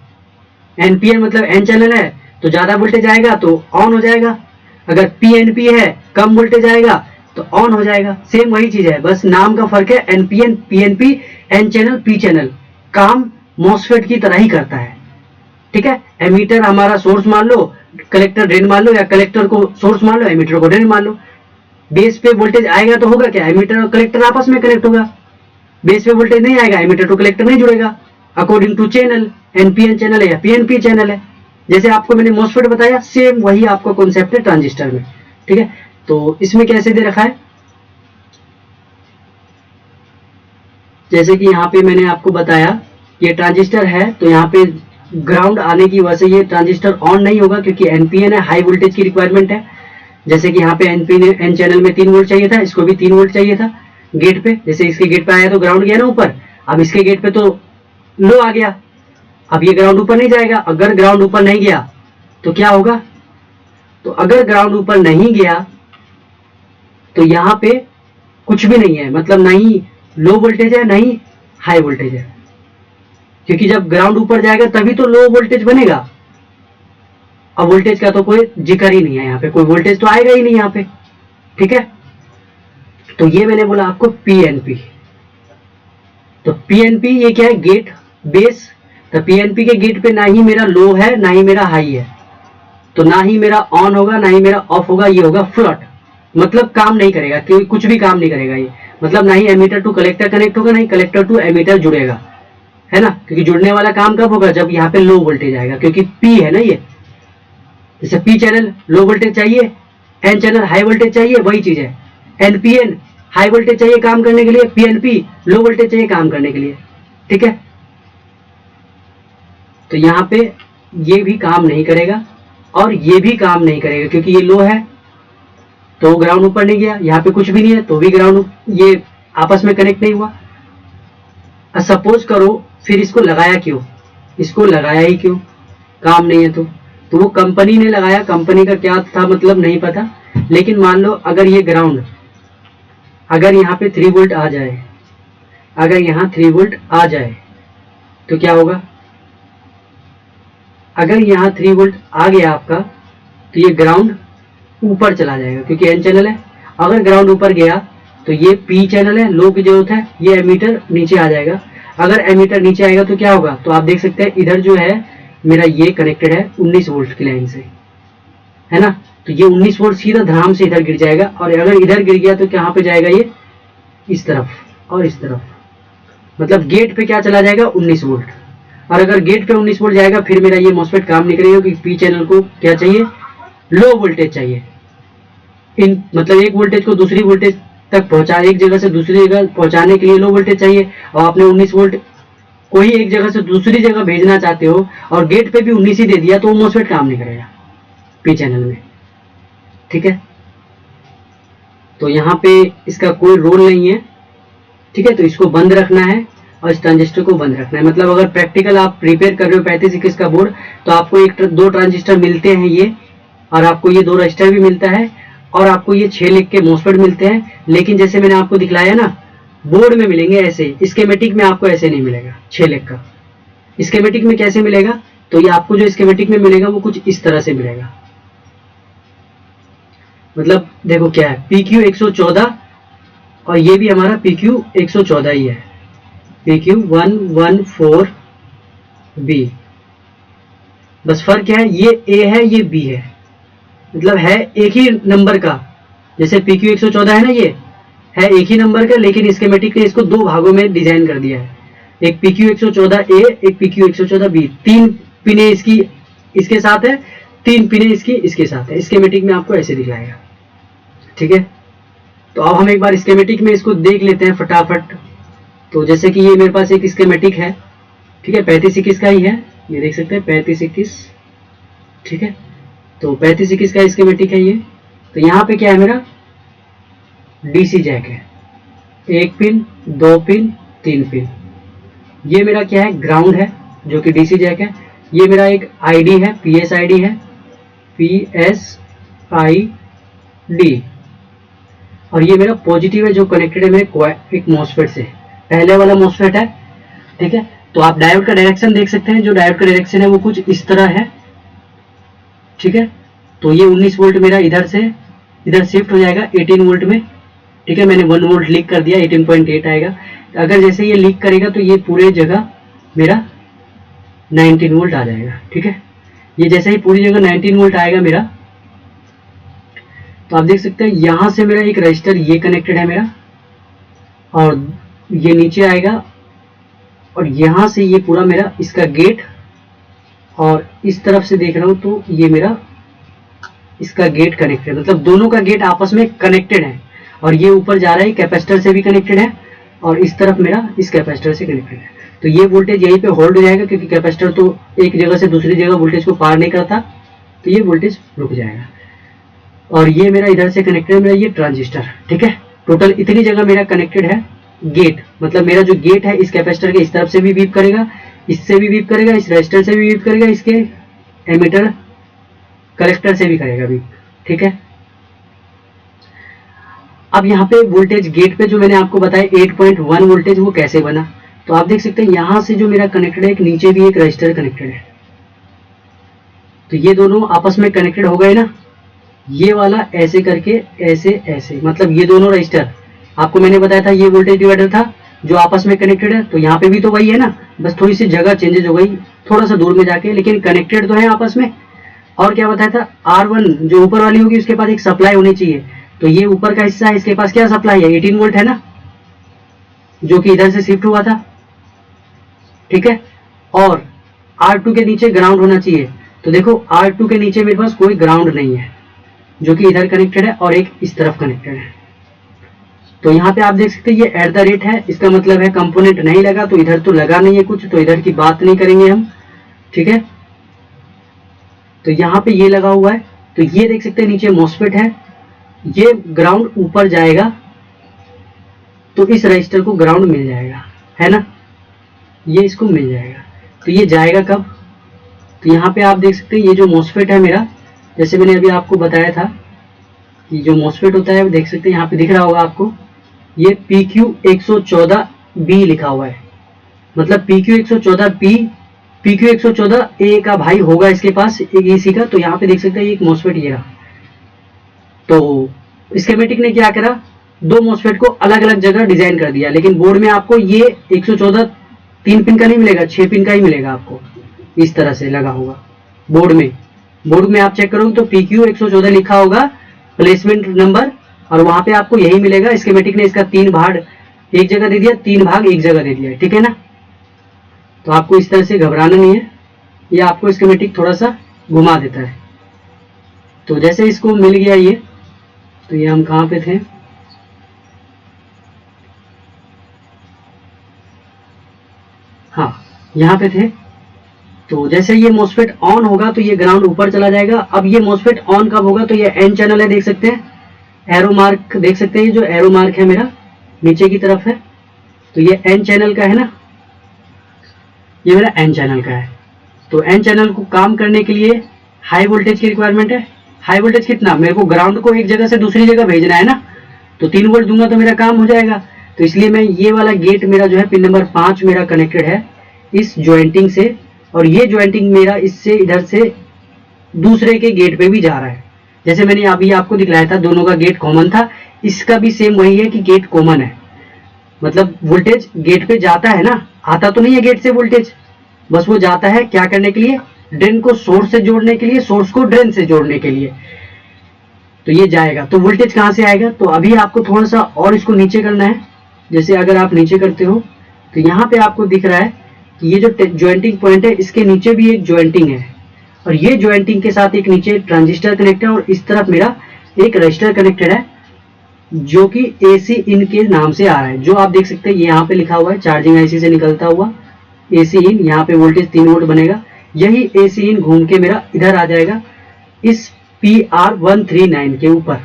एनपीएन मतलब एन चैनल है, तो ज्यादा वोल्टेज आएगा तो ऑन हो जाएगा। अगर पीएनपी है, कम वोल्टेज आएगा तो ऑन हो जाएगा। सेम वही चीज है, बस नाम का फर्क है। NPN, PNP, N channel, P channel, काम मॉसफेट की तरह ही करता है। ठीक है, एमीटर हमारा सोर्स मान लो, कलेक्टर ड्रेन मान लो, या कलेक्टर को सोर्स मान लो, एमीटर को ड्रेन मान लो। बेस पे वोल्टेज आएगा तो होगा क्या, एमीटर और कलेक्टर आपस में कनेक्ट होगा। बेस पे वोल्टेज नहीं आएगा, एमीटर टू कलेक्टर नहीं जुड़ेगा, according to channel, NPN channel है या पीएनपी चैनल है। जैसे आपको मैंने मॉसफेट बताया, सेम वही आपका कॉन्सेप्ट है ट्रांजिस्टर में। ठीक है, तो इसमें कैसे दे रखा है, जैसे कि यहाँ पे मैंने आपको बताया ये ट्रांजिस्टर है, तो यहाँ पे ग्राउंड आने की वजह से ये ट्रांजिस्टर ऑन नहीं होगा, क्योंकि एनपीएन है, हाई वोल्टेज की रिक्वायरमेंट है। जैसे कि यहाँ पे एन चैनल में 3 वोल्ट चाहिए था, इसको भी 3 वोल्ट चाहिए था गेट पे। जैसे इसके गेट पे आया तो ग्राउंड गया ना ऊपर, अब इसके गेट पे तो लो आ गया, अब ये ग्राउंड ऊपर नहीं जाएगा। अगर ग्राउंड ऊपर नहीं गया तो क्या होगा, तो अगर ग्राउंड ऊपर नहीं गया तो यहाँ पे कुछ भी नहीं है, मतलब ना ही लो वोल्टेज है ना ही हाई वोल्टेज है, क्योंकि जब ग्राउंड ऊपर जाएगा तभी तो लो वोल्टेज बनेगा। अब वोल्टेज का तो कोई जिक्र ही नहीं है, यहाँ पे कोई वोल्टेज तो आएगा ही नहीं यहाँ पे। ठीक है, तो ये मैंने बोला आपको पीएनपी। तो पीएनपी ये क्या है, गेट बेस। तो पीएनपी के गेट पे ना ही मेरा लो है ना ही मेरा हाई है, तो ना ही मेरा ऑन होगा ना ही मेरा ऑफ होगा, ये होगा फ्लॉट, मतलब काम नहीं करेगा, क्योंकि कुछ भी काम नहीं करेगा ये। मतलब ना ही एमीटर टू कलेक्टर कनेक्ट होगा, ना ही कलेक्टर टू एमीटर जुड़ेगा, है ना। क्योंकि जुड़ने वाला काम कब होगा, जब यहाँ पे लो वोल्टेज आएगा, क्योंकि पी है ना ये। जैसे पी चैनल लो वोल्टेज चाहिए, एन चैनल हाई वोल्टेज चाहिए, वही चीज है। एनपीएन हाई वोल्टेज चाहिए काम करने के लिए, पीएनपी लो वोल्टेज चाहिए काम करने के लिए। ठीक है, तो यहाँ पे ये भी काम नहीं करेगा और ये भी काम नहीं करेगा, क्योंकि ये लो है तो ग्राउंड ऊपर नहीं गया, यहाँ पे कुछ भी नहीं है तो भी ग्राउंड, ये आपस में कनेक्ट नहीं हुआ। सपोज करो फिर इसको लगाया क्यों, इसको लगाया ही क्यों, काम नहीं है तो वो कंपनी ने लगाया, कंपनी का क्या था मतलब नहीं पता। लेकिन मान लो अगर ये ग्राउंड, अगर यहाँ पे 3 वोल्ट आ जाए, अगर यहाँ 3 वोल्ट आ जाए तो क्या होगा, अगर यहाँ 3 वोल्ट आ गया आपका तो ये ग्राउंड ऊपर चला जाएगा, क्योंकि एन चैनल है। अगर ग्राउंड ऊपर गया तो ये पी चैनल है, लो की जरूरत है, ये एमीटर नीचे आ जाएगा। अगर एमीटर नीचे आएगा तो क्या होगा, तो आप देख सकते हैं इधर जो है मेरा ये कनेक्टेड है 19 वोल्ट की लाइन से, है ना। तो ये 19 वोल्ट सीधा धड़ाम से इधर गिर जाएगा, और अगर इधर गिर गया तो कहाँ पे जाएगा, ये इस तरफ और इस तरफ, मतलब गेट पे क्या चला जाएगा 19 वोल्ट। और अगर गेट पे 19 वोल्ट जाएगा फिर मेरा ये मॉसफेट काम नहीं करेगा, क्योंकि पी चैनल को क्या चाहिए, लो वोल्टेज चाहिए। इन मतलब एक वोल्टेज को दूसरी वोल्टेज तक पहुंचा, एक जगह से दूसरी जगह पहुंचाने के लिए लो वोल्टेज चाहिए, और आपने 19 वोल्ट को ही एक जगह से दूसरी जगह भेजना चाहते हो और गेट पे भी 19 ही दे दिया तो वो मॉसफेट काम नहीं करेगा पी चैनल में। ठीक है, तो यहाँ पे इसका कोई रोल नहीं है। ठीक है, तो इसको बंद रखना है और इस ट्रांजिस्टर को बंद रखना है। मतलब अगर प्रैक्टिकल आप प्रिपेयर कर रहे हो 3521 का बोर्ड, तो आपको एक 2 ट्रांजिस्टर मिलते हैं ये, और आपको ये 2 रजिस्टर भी मिलता है, और आपको ये 6 लिख के मॉसफेट मिलते हैं। लेकिन जैसे मैंने आपको दिखलाया ना, बोर्ड में मिलेंगे ऐसे, स्कीमेटिक में आपको ऐसे नहीं मिलेगा 6 लिख का। स्कीमेटिक में कैसे मिलेगा, तो ये आपको जो स्कीमेटिक में मिलेगा वो कुछ इस तरह से मिलेगा। मतलब देखो क्या है, PQ 114 और ये भी हमारा PQ 114 ही है, PQ 114B। बस फर्क क्या है, ये A है ये B है, मतलब है एक ही नंबर का। जैसे PQ 114 है ना, ये है एक ही नंबर का, लेकिन स्कीमेटिक ने इसको 2 भागों में डिजाइन कर दिया है। एक PQ 114A, एक PQ 114B। 3 पिने इसकी इसके साथ है, 3 पिने इसकी इसके साथ है। स्कीमेटिक में आपको ऐसे दिखाएगा। ठीक है, तो अब हम एक बार स्कीमेटिक में इसको देख लेते हैं फटाफट। तो जैसे कि ये मेरे पास एक स्कीमेटिक है, ठीक है, 3521 का ही है, ये देख सकते हैं 3521। ठीक है, तो 3521 का स्कीमेटिक है ये। तो यहाँ पे क्या है, मेरा डीसी जैक है, 1 पिन, 2 पिन, 3 पिन। ये मेरा क्या है, ग्राउंड है जो कि डीसी जैक है। ये मेरा एक आईडी है, पीएस आईडी है, पीएस आईडी। और ये मेरा पॉजिटिव है जो कनेक्टेड है मेरे एक मॉसफेट से, पहले वाला मॉसफेट है, ठीक है। तो आप डायोड का डायरेक्शन देख सकते हैं, जो डायोड का डायरेक्शन है वो कुछ इस तरह है, ठीक है। तो ये 19 वोल्ट मेरा इधर शिफ्ट हो जाएगा 18 वोल्ट में, ठीक है। मैंने 1 वोल्ट लीक कर दिया, 18.8 आएगा। अगर जैसे ये लीक करेगा तो ये पूरे जगह मेरा 19 वोल्ट आ जाएगा, ठीक है। ये जैसे ही पूरी जगह 19 वोल्ट आएगा मेरा, तो आप देख सकते हैं यहां से मेरा एक रजिस्टर ये कनेक्टेड है मेरा, और ये नीचे आएगा, और यहां से ये पूरा मेरा इसका गेट, और इस तरफ से देख रहा हूं तो ये मेरा इसका गेट कनेक्टेड है, मतलब दोनों का गेट आपस में कनेक्टेड है। और ये ऊपर जा रहा है कैपेसिटर से भी कनेक्टेड है, और इस तरफ मेरा इस कैपेसिटर से कनेक्टेड है। तो ये वोल्टेज यहीं पे होल्ड हो जाएगा, क्योंकि कैपेसिटर तो एक जगह से दूसरी जगह वोल्टेज को पार नहीं करता, तो ये वोल्टेज रुक जाएगा। और ये मेरा इधर से कनेक्टेड है, मेरा ये ट्रांजिस्टर, ठीक है। टोटल इतनी जगह मेरा कनेक्टेड है गेट, मतलब मेरा जो गेट है इस कैपेसिटर के इस तरफ से भी बीप करेगा, इससे भी बीप करेगा, इस रजिस्टर से भी बीप करेगा, इसके एमीटर कलेक्टर से भी करेगा बीप, ठीक है। अब यहाँ पे वोल्टेज गेट पे जो मैंने आपको बताया 8.1 वोल्टेज, वो कैसे बना, तो आप देख सकते हैं यहां से जो मेरा कनेक्टेड है, एक नीचे भी एक रजिस्टर कनेक्टेड है, तो ये दोनों आपस में कनेक्टेड हो गए ना। ये वाला ऐसे करके ऐसे, मतलब ये दोनों रजिस्टर, आपको मैंने बताया था ये वोल्टेज डिवाइडर था जो आपस में कनेक्टेड है, तो यहाँ पे भी तो वही है ना, बस थोड़ी सी जगह चेंजेस हो गई, थोड़ा सा दूर में जाके, लेकिन कनेक्टेड तो है आपस में। और क्या बताया था, R1 जो ऊपर वाली होगी उसके पास एक सप्लाई होनी चाहिए, तो ये ऊपर का हिस्सा है, इसके पास क्या सप्लाई है, 18 वोल्ट है ना, जो कि इधर से शिफ्ट हुआ था, ठीक है। और R2 के नीचे ग्राउंड होना चाहिए, तो देखो R2 के नीचे मेरे पास कोई ग्राउंड नहीं है, जो कि इधर कनेक्टेड है और एक इस तरफ कनेक्टेड है। तो यहाँ पे आप देख सकते हैं ये @ है, इसका मतलब है कंपोनेंट नहीं लगा, तो इधर तो लगा नहीं है कुछ, तो इधर की बात नहीं करेंगे हम, ठीक है। तो यहाँ पे ये लगा हुआ है, तो ये देख सकते हैं नीचे मॉसफेट है, ये ग्राउंड ऊपर जाएगा तो इस रजिस्टर को ग्राउंड मिल जाएगा, है ना, ये इसको मिल जाएगा। तो ये जाएगा कब, तो यहाँ पे आप देख सकते हैं ये जो मॉसफेट है मेरा, जैसे मैंने अभी आपको बताया था कि जो मॉसफेट होता है, देख सकते हैं यहाँ पे दिख रहा होगा आपको, ये PQ114B लिखा हुआ है, मतलब PQ114B, PQ114A का भाई होगा इसके पास एक EC का। तो यहाँ पे देख सकते हैं एक मॉसफेट ये रहा। तो स्कीमेटिक ने क्या करा, दो मॉसफेट को अलग अलग जगह डिजाइन कर दिया, लेकिन बोर्ड में आपको ये 114 3 पिन का नहीं मिलेगा, 6 पिन का ही मिलेगा आपको, इस तरह से लगा होगा बोर्ड में आप चेक करोगे तो PQ114 लिखा होगा प्लेसमेंट नंबर, और वहां पे आपको यही मिलेगा। स्कीमेटिक ने इसका 3 भाग एक जगह दे दिया, 3 भाग एक जगह दे दिया, ठीक है ना। तो आपको इस तरह से घबराना नहीं है, ये आपको स्कीमेटिक थोड़ा सा घुमा देता है। तो जैसे इसको मिल गया ये, तो ये हम कहाँ पे थे, हाँ यहाँ पे थे। तो जैसे ये मॉसफेट ऑन होगा तो ये ग्राउंड ऊपर चला जाएगा। अब ये मॉसफेट ऑन कब होगा, तो ये एन चैनल है, देख सकते हैं एरो मार्क, देख सकते हैं जो एरो मार्क है मेरा नीचे की तरफ है, तो ये एन चैनल का है ना, ये मेरा एन चैनल का है। तो एन चैनल को काम करने के लिए हाई वोल्टेज की रिक्वायरमेंट है। हाई वोल्टेज कितना, मेरे को ग्राउंड को एक जगह से दूसरी जगह भेजना है ना, तो 3 वोल्ट दूंगा तो मेरा काम हो जाएगा। तो इसलिए मैं ये वाला गेट मेरा जो है पिन नंबर 5 मेरा कनेक्टेड है इस ज्वाइंटिंग से, और ये ज्वाइंटिंग मेरा इससे इधर से दूसरे के गेट पे भी जा रहा है। जैसे मैंने अभी आपको दिखलाया था दोनों का गेट कॉमन था, इसका भी सेम वही है कि गेट कॉमन है, मतलब वोल्टेज गेट पे जाता है ना, आता तो नहीं है गेट से वोल्टेज, बस वो जाता है क्या करने के लिए, ड्रेन को सोर्स से जोड़ने के लिए, सोर्स को ड्रेन से जोड़ने के लिए। तो ये जाएगा, तो वोल्टेज कहां से आएगा, तो अभी आपको थोड़ा सा और इसको नीचे करना है। जैसे अगर आप नीचे करते हो तो यहाँ पे आपको दिख रहा है कि ये जो ज्वाइंटिंग पॉइंट है इसके नीचे भी एक ज्वाइंटिंग है, और ये ज्वाइंटिंग के साथ एक नीचे ट्रांजिस्टर कनेक्ट है, और इस तरफ मेरा एक रजिस्टर कनेक्टेड है जो कि AC इन के नाम से आ रहा है। जो आप देख सकते हैं ये यहाँ पे लिखा हुआ है चार्जिंग IC से निकलता हुआ AC इन, यहाँ पे वोल्टेज 3 वोल्ट बनेगा। यही AC इन घूम के मेरा इधर आ जाएगा इस PR139 के ऊपर,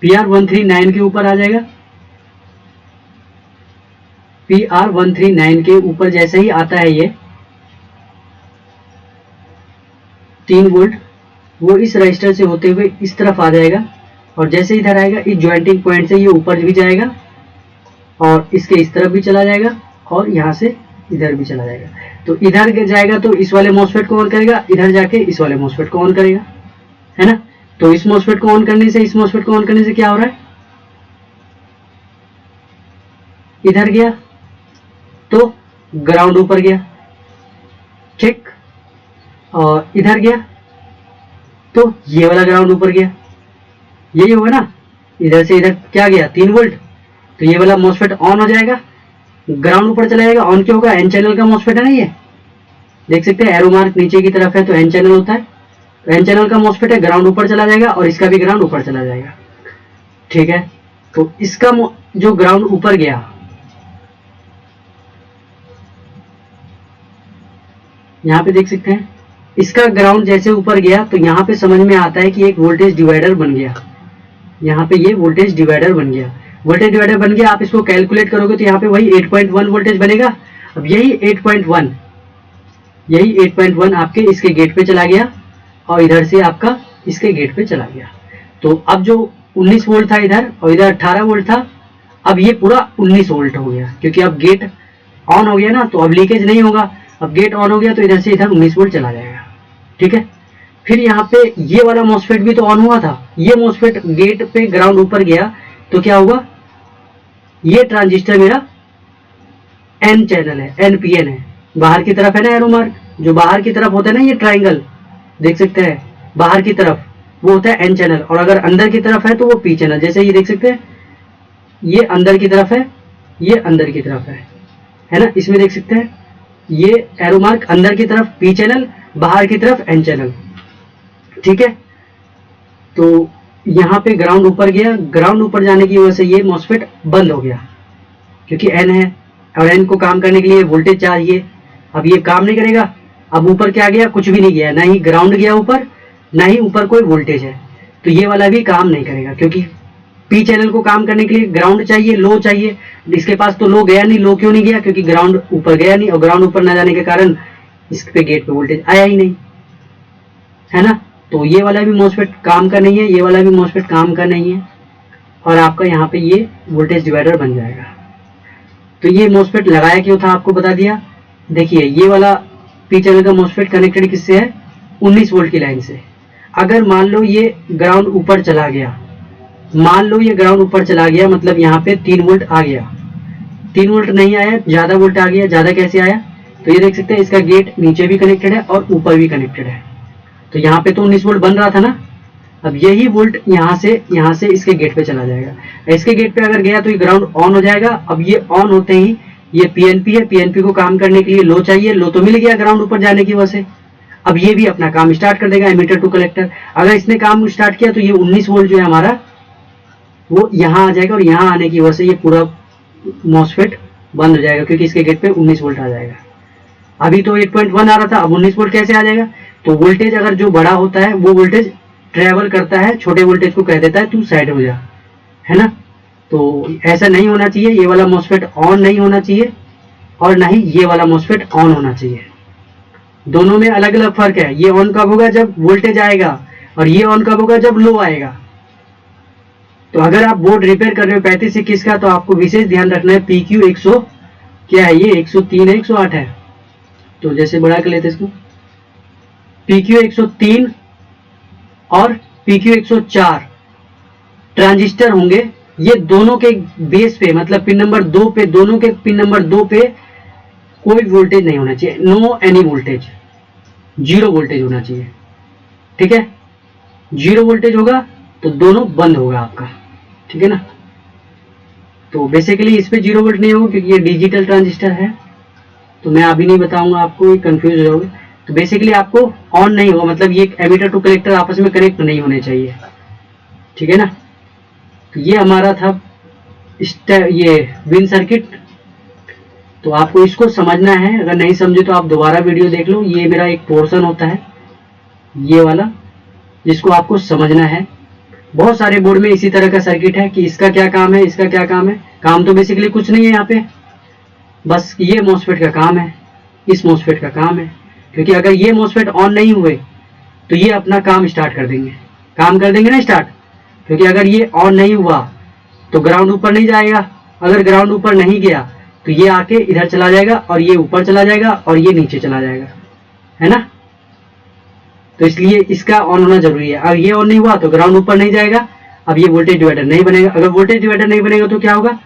PR139 के ऊपर आ जाएगा। PR139 के ऊपर जैसे ही आता है ये 3 वोल्ट, वो इस रजिस्टर से होते हुए इस तरफ आ जाएगा और जैसे इधर आएगा इस ज्वाइंटिंग पॉइंट से ये ऊपर भी जाएगा और इसके इस तरफ भी चला जाएगा और यहाँ से इधर भी चला जाएगा। तो इधर जाएगा तो इस वाले मॉसफेट को ऑन करेगा, इधर जाके इस वाले मॉसफेट को ऑन करेगा, है ना। तो इस मॉसफेट को ऑन करने से, इस मॉसफेट को ऑन करने से क्या हो रहा है, इधर गया तो ग्राउंड ऊपर गया, ठीक, और इधर गया तो ये वाला ग्राउंड ऊपर गया, यही होगा ना। इधर से इधर क्या गया, 3 वोल्ट, तो ये वाला मॉसफेट ऑन हो जाएगा, ग्राउंड ऊपर चला जाएगा। ऑन क्या होगा, एन चैनल का मॉसफेट है ना, ये देख सकते हैं एरो मार्क नीचे की तरफ है तो एन चैनल होता है। तो एन चैनल का मॉसफेट है, ग्राउंड ऊपर चला जाएगा और इसका भी ग्राउंड ऊपर चला जाएगा, ठीक है। तो इसका जो ग्राउंड ऊपर गया, यहाँ पे देख सकते हैं इसका ग्राउंड जैसे ऊपर गया तो यहाँ पे समझ में आता है कि एक वोल्टेज डिवाइडर बन गया। यहाँ पे ये वोल्टेज डिवाइडर बन गया, वोल्टेज डिवाइडर बन गया। आप इसको कैलकुलेट करोगे तो यहाँ पे वही 8.1 वोल्टेज बनेगा। अब यही 8.1 आपके इसके गेट पे चला गया और इधर से आपका इसके गेट पे चला गया। तो अब जो 19 वोल्ट था इधर और इधर 18 वोल्ट था, अब ये पूरा 19 वोल्ट हो गया क्योंकि अब गेट ऑन हो गया ना, तो अब लीकेज नहीं होगा। अब गेट ऑन हो गया तो इधर से इधर 19 वोल्ट चला जाएगा, ठीक है। फिर यहाँ पे ये वाला मॉसफेट भी तो ऑन हुआ था, ये मॉसफेट गेट पे ग्राउंड ऊपर गया तो क्या हुआ, ये ट्रांजिस्टर मेरा एन चैनल है, NPN है, बाहर की तरफ है ना एरो मार्क, जो बाहर की तरफ होता है ना ये ट्राइंगल देख सकते हैं, बाहर की तरफ वो होता है एन चैनल, और अगर अंदर की तरफ है तो वो पी चैनल। जैसे ये देख सकते हैं ये अंदर की तरफ है, ये अंदर की तरफ है ना। इसमें देख सकते हैं ये एरो मार्क अंदर की तरफ पी चैनल, बाहर की तरफ एन चैनल, ठीक है। तो यहाँ पे ग्राउंड ऊपर गया, ग्राउंड ऊपर जाने की वजह से ये मॉसफेट बंद हो गया क्योंकि एन है और एन को काम करने के लिए वोल्टेज चाहिए। अब ये काम नहीं करेगा। अब ऊपर क्या गया, कुछ भी नहीं गया, ना ही ग्राउंड गया ऊपर, ना ही ऊपर कोई वोल्टेज है, तो ये वाला भी काम नहीं करेगा क्योंकि पी चैनल को काम करने के लिए ग्राउंड चाहिए, लो चाहिए। इसके पास तो लो गया नहीं, लो क्यों नहीं गया, क्योंकि ग्राउंड ऊपर गया नहीं और ग्राउंड ऊपर ना जाने के कारण इस पे गेट पे वोल्टेज आया ही नहीं, है ना। तो ये वाला भी मॉसफेट काम का नहीं है, ये वाला भी मॉसफेट काम का नहीं है और आपका यहाँ पे ये वोल्टेज डिवाइडर बन जाएगा। तो ये मॉसफेट लगाया क्यों था आपको बता दिया। देखिए ये वाला पी चैनल का मॉसफेट कनेक्टेड किससे है, 19 वोल्ट की लाइन से। अगर मान लो ये ग्राउंड ऊपर चला गया, मान लो ये ग्राउंड ऊपर चला गया, मतलब यहाँ पे 3 वोल्ट आ गया, 3 वोल्ट नहीं आया, ज्यादा वोल्ट आ गया। ज्यादा कैसे आया, तो ये देख सकते हैं इसका गेट नीचे भी कनेक्टेड है और ऊपर भी कनेक्टेड है, तो यहाँ पे तो 19 वोल्ट बन रहा था ना। अब यही वोल्ट यहाँ से इसके गेट पे चला जाएगा। इसके गेट पे अगर गया तो ये ग्राउंड ऑन हो जाएगा। अब ये ऑन होते ही ये पीएनपी है, पीएनपी को काम करने के लिए लो चाहिए, लो तो मिल गया ग्राउंड ऊपर जाने की वजह से। अब ये भी अपना काम स्टार्ट कर देगा, एमीटर टू कलेक्टर। अगर इसने काम स्टार्ट किया तो ये 19 वोल्ट जो है हमारा वो यहाँ आ जाएगा और यहाँ आने की वजह से ये पूरा मॉसफेट बंद हो जाएगा क्योंकि इसके गेट पे 19 वोल्ट आ जाएगा। अभी तो 8.1 आ रहा था, अब 19 वोल्ट कैसे आ जाएगा। तो वोल्टेज अगर जो बड़ा होता है वो वोल्टेज ट्रेवल करता है, छोटे वोल्टेज को कह देता है तू साइड हो जा, है ना। तो ऐसा नहीं होना चाहिए, ये वाला मॉसफेट ऑन नहीं होना चाहिए और ना ही ये वाला मॉसफेट ऑन होना चाहिए। दोनों में अलग अलग फर्क है। ये ऑन कब होगा, जब वोल्टेज आएगा, और ये ऑन कब होगा, जब लो आएगा। तो अगर आप बोर्ड रिपेयर कर रहे हो 3521 का तो आपको विशेष ध्यान रखना है PQ 100 क्या है, ये 103 है 108 है, तो जैसे बढ़ा कर लेते इसको, PQ 103 और PQ 104 ट्रांजिस्टर होंगे। ये दोनों के बेस पे, मतलब पिन नंबर 2 पे, दोनों के पिन नंबर 2 पे कोई वोल्टेज नहीं होना चाहिए, नो एनी वोल्टेज, 0 वोल्टेज होना चाहिए, ठीक है। 0 वोल्टेज होगा तो दोनों बंद होगा आपका, ठीक है ना। तो बेसिकली इस पे 0 वोल्ट नहीं होगा क्योंकि ये डिजिटल ट्रांजिस्टर है, तो मैं अभी नहीं बताऊंगा आपको, ये कंफ्यूज हो जाओगे। तो बेसिकली आपको ऑन नहीं होगा, मतलब ये एमीटर टू कलेक्टर आपस में कनेक्ट नहीं होने चाहिए, ठीक है ना। तो ये हमारा था ये विन सर्किट। तो आपको इसको समझना है, अगर नहीं समझे तो आप दोबारा वीडियो देख लो। ये मेरा एक पोर्शन होता है ये वाला, जिसको आपको समझना है। बहुत सारे बोर्ड में इसी तरह का सर्किट है कि इसका क्या काम है, इसका क्या काम है। काम तो बेसिकली कुछ नहीं है यहाँ पे, बस ये MOSFET का काम है, इस MOSFET का काम है, क्योंकि अगर ये MOSFET ऑन नहीं हुए तो ये अपना काम स्टार्ट कर देंगे, काम कर देंगे ना स्टार्ट, क्योंकि अगर ये ऑन नहीं हुआ तो ग्राउंड ऊपर नहीं जाएगा, अगर ग्राउंड ऊपर नहीं गया तो ये आके इधर चला जाएगा और ये ऊपर चला जाएगा और ये नीचे चला जाएगा, है ना। तो इसलिए इसका ऑन होना जरूरी है। अगर ये ऑन नहीं हुआ तो ग्राउंड ऊपर नहीं जाएगा, अब ये वोल्टेज डिवाइडर नहीं बनेगा। अगर वोल्टेज डिवाइडर नहीं बनेगा तो क्या होगा,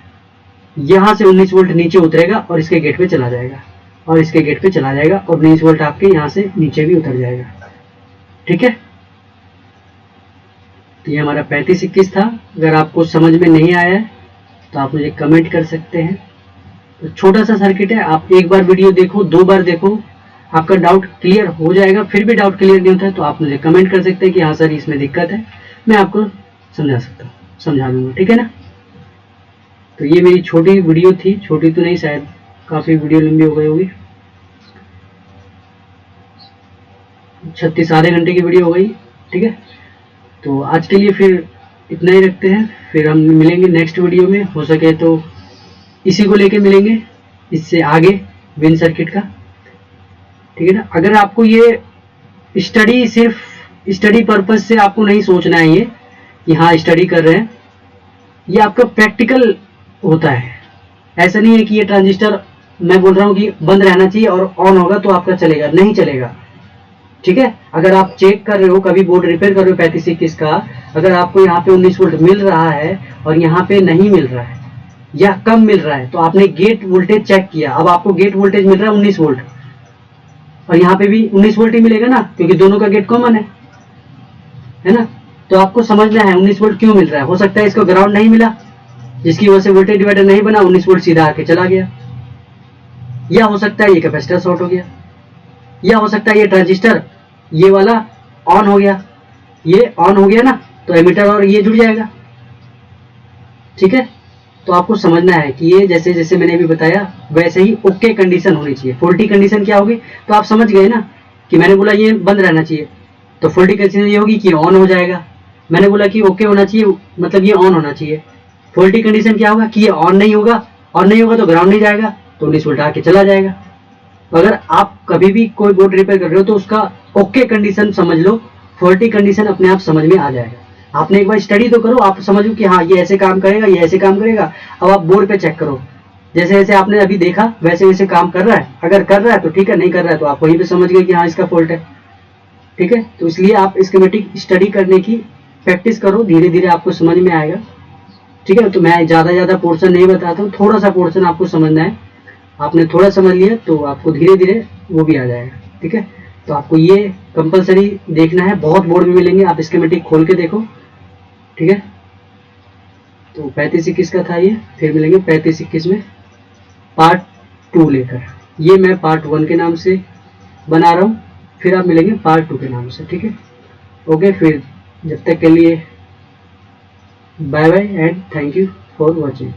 यहां से 19 वोल्ट नीचे उतरेगा और इसके गेट पे चला जाएगा, और इसके गेट पे चला जाएगा, और 19 वोल्ट आपके यहां से नीचे भी उतर जाएगा। ठीक है, तो ये हमारा 35-21 था। अगर आपको समझ में नहीं आया है तो आप मुझे कमेंट कर सकते हैं। तो छोटा सा सर्किट है, आप एक बार वीडियो देखो, 2 बार देखो, आपका डाउट क्लियर हो जाएगा। फिर भी डाउट क्लियर नहीं होता है तो आप मुझे कमेंट कर सकते हैं कि हाँ सर इसमें दिक्कत है, मैं आपको समझा सकता हूँ, समझा दूंगा। ठीक है ना। तो ये मेरी छोटी वीडियो थी, छोटी तो नहीं, शायद काफी वीडियो लंबी हो गई होगी, 36 आधे घंटे की वीडियो हो गई। ठीक है, तो आज के लिए फिर इतना ही रखते हैं, फिर हम मिलेंगे नेक्स्ट वीडियो में, हो सके तो इसी को लेके मिलेंगे, इससे आगे विन सर्किट का। ठीक है ना। अगर आपको ये स्टडी सिर्फ स्टडी पर्पज से आपको नहीं सोचना है ये कि हाँ स्टडी कर रहे हैं, ये आपका प्रैक्टिकल होता है। ऐसा नहीं है कि ये ट्रांजिस्टर मैं बोल रहा हूँ कि बंद रहना चाहिए और ऑन होगा तो आपका चलेगा, नहीं चलेगा। ठीक है, अगर आप चेक कर रहे हो, कभी बोर्ड रिपेयर कर रहे हो 35-21 का, अगर आपको यहाँ पे 19 वोल्ट मिल रहा है और यहाँ पे नहीं मिल रहा है या कम मिल रहा है, तो आपने गेट वोल्टेज चेक किया, अब आपको गेट वोल्टेज मिल रहा है 19 वोल्ट और यहाँ पे भी 19 वोल्ट ही मिलेगा ना, क्योंकि दोनों का गेट कॉमन है ना। तो आपको समझना है 19 वोल्ट क्यों मिल रहा है। हो सकता है इसको ग्राउंड नहीं मिला, जिसकी वजह से वोल्टेज डिवाइडर नहीं बना, 19 वोल्ट सीधा आके चला गया, या हो सकता है ये कैपेसिटर शॉर्ट हो गया, या हो सकता है ये ट्रांजिस्टर ये वाला ऑन हो गया, ये ऑन हो गया ना, तो एमीटर और ये जुड़ जाएगा। ठीक है, तो आपको समझना है कि ये जैसे जैसे मैंने अभी बताया वैसे ही ओके कंडीशन होनी चाहिए। फॉल्टी कंडीशन क्या होगी, तो आप समझ गए ना कि मैंने बोला ये बंद रहना चाहिए, तो फॉल्टी कंडीशन ये होगी कि ऑन हो जाएगा। मैंने बोला कि ओके होना चाहिए, मतलब ये ऑन होना चाहिए। फॉल्टी कंडीशन क्या होगा कि ये ऑन नहीं होगा, ऑन नहीं होगा तो ग्राउंड नहीं जाएगा, तो 19 वोल्ट आके चला जाएगा। तो अगर आप कभी भी कोई बोर्ड रिपेयर कर रहे हो तो उसका ओके कंडीशन समझ लो, फॉल्टी कंडीशन अपने आप समझ में आ जाएगा। आपने एक बार स्टडी तो करो, आप समझो कि हाँ ये ऐसे काम करेगा, ये ऐसे काम करेगा। अब आप बोर्ड पे चेक करो, जैसे जैसे आपने अभी देखा वैसे वैसे काम कर रहा है। अगर कर रहा है तो ठीक है, नहीं कर रहा है तो आप वहीं पे समझ गए कि हाँ इसका फॉल्ट है। ठीक है, तो इसलिए आप स्कीमेटिक स्टडी करने की प्रैक्टिस करो, धीरे धीरे आपको समझ में आएगा। ठीक है, तो मैं ज्यादा पोर्शन नहीं बताता हूँ, थोड़ा सा पोर्शन आपको समझना है। आपने थोड़ा समझ लिया तो आपको धीरे धीरे वो भी आ जाएगा। ठीक है, तो आपको ये कंपलसरी देखना है, बहुत बोर्ड में मिलेंगे, आप स्कीमेटिक खोल के देखो। ठीक है, तो 35-21 का था ये, फिर मिलेंगे 35-21 में पार्ट 2 लेकर। ये मैं पार्ट 1 के नाम से बना रहा हूँ, फिर आप मिलेंगे पार्ट 2 के नाम से। ठीक है, ओके, फिर जब तक के लिए bye bye and thank you for watching.